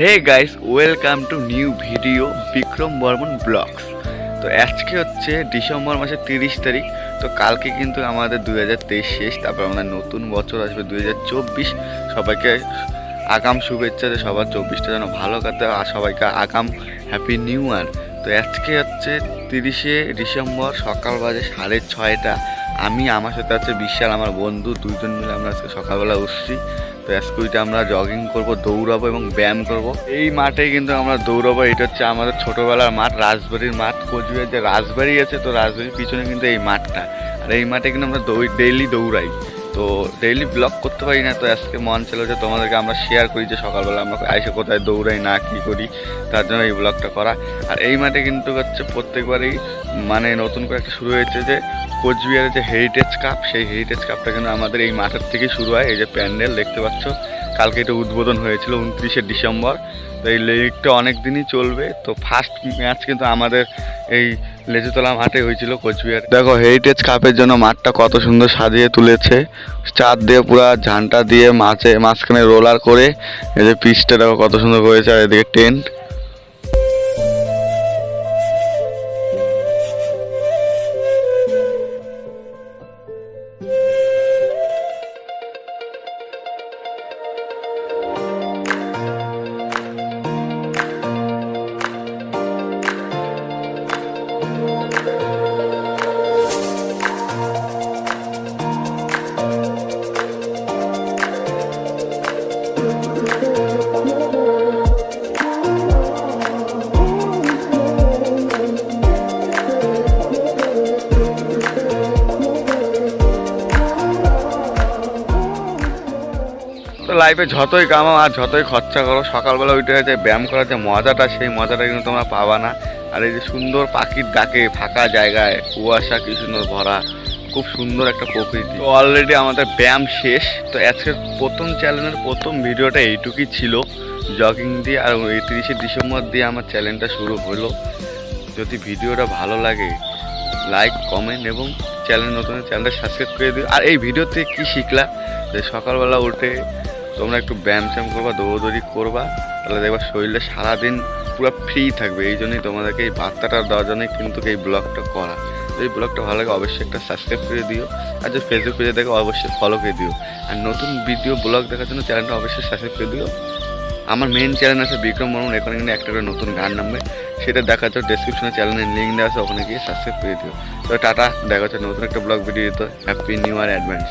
Hey guys, welcome to new video Bikram Barman vlogs. তো আজকে হচ্ছে ডিসেম্বর মাসের 30 তারিখ। তো কালকে কিন্তু আমাদের 2023 শেষ, তারপর আমাদের নতুন বছর আসবে 2024। সবাইকে আগাম শুভেচ্ছা, যে সবার 24টা যেন ভালো কাটে, আর সবাইকে আগাম হ্যাপি নিউ ইয়ার। তো আজকে হচ্ছে 30শে ডিসেম্বর, সকাল বাজে 6:30। আমি আমার সাথে আছে বিশাল, আমার বন্ধু, দুইজন মিলে আমরা আজকে সকালবেলা উঠছি। তো স্কুলটা আমরা জগিং করব, দৌড়াবো এবং ব্যায়াম করব। এই মাঠে কিন্তু আমরা দৌড়াবো। এটা হচ্ছে আমাদের ছোটোবেলার মাঠ, রাজবাড়ির মাঠ। কোচবিহার যে রাজবাড়ি আছে, তো রাজবাড়ির পিছনে কিন্তু এই মাঠটা। আর এই মাঠে কিন্তু আমরা ডেইলি দৌড়াই। তো ডেইলি ব্লগ করতে পারি না, তো আজকে মন ছিল যে তোমাদেরকে আমরা শেয়ার করি যে সকালবেলা আমরা এসে কোথায় দৌড়াই না কী করি, তার জন্য এই ব্লগটা করা। আর এই মাঠে কিন্তু হচ্ছে প্রত্যেকবারই মানে নতুন করে একটা শুরু হয়েছে যে কোচবিহারের যে হেরিটেজ কাপ, সেই হেরিটেজ কাপটা কিন্তু আমাদের এই মাঠের থেকেই শুরু হয়। এই যে প্যান্ডেল দেখতে পাচ্ছ, কালকে এটা উদ্বোধন হয়েছিল 29শে ডিসেম্বর। তো এই লিগটা অনেক দিনই চলবে। তো ফার্স্ট ম্যাচ কিন্তু আমাদের এই লেজুতলা মাঠে হয়েছিল কোচবিহার। দেখো হেরিটেজ কাপের জন্য মাঠটা কত সুন্দর সাজিয়ে তুলেছে, চার দিয়ে পুরা ঝান্টা দিয়ে মাঝখানে রোলার করে। এই যে পিচটা দেখো কত সুন্দর করেছে, আর এদিকে টেন্ট। তো লাইফে যতই কামাও আর যতই খরচা করো, সকালবেলা উঠে যে ব্যায়াম করার যে মজাটা, সেই মজাটা কিন্তু তোমরা পাবা না। আর এই যে সুন্দর পাখির ডাকে, ফাঁকা জায়গায়, কুয়াশা কি সুন্দর ভরা, খুব সুন্দর একটা প্রকৃতি। তো অলরেডি আমাদের ব্যায়াম শেষ। তো আজকের প্রথম চ্যানেলের প্রথম ভিডিওটা এইটুকুই ছিল, জগিং দিয়ে। আর 30শে ডিসেম্বর দিয়ে আমার চ্যানেলটা শুরু হলো। যদি ভিডিওটা ভালো লাগে, লাইক, কমেন্ট এবং চ্যানেলটা সাবস্ক্রাইব করে দিও। আর এই ভিডিওতে কি শিখলা, যে সকালবেলা উঠে তোমরা একটু ব্যায়াম করবা, দৌড়দৌড়ি করবা, তাহলে দেখবা শরীরে সারাদিন পুরো ফ্রি থাকবে। এই জন্যই তোমাদেরকে এই বার্তাটা দেওয়ার জন্যই কিন্তু এই ব্লগটা করা। এই ব্লগটা ভালো লাগে অবশ্যই একটা সাবস্ক্রাইব করে দিও, আর যদি ফেসবুক পেজে দেখো অবশ্যই ফলো করে দিও। আর নতুন ভিডিও ব্লগ দেখার জন্য চ্যানেলটা অবশ্যই সাবস্ক্রাইব করে দিও। আমার মেন চ্যানেল আছে বিক্রম বর্মন, এখানে কিন্তু একটা করে নতুন গান নামবে, সেটা দেখার জন্য ডেসক্রিপশনে চ্যানেলের লিঙ্ক দেওয়া আছে, ওখানে গিয়ে সাবস্ক্রাইব করে দিও। তো টাটা, দেখা হচ্ছে নতুন একটা ব্লগ ভিডিও। তো হ্যাপি নিউ ইয়ার অ্যাডভান্স।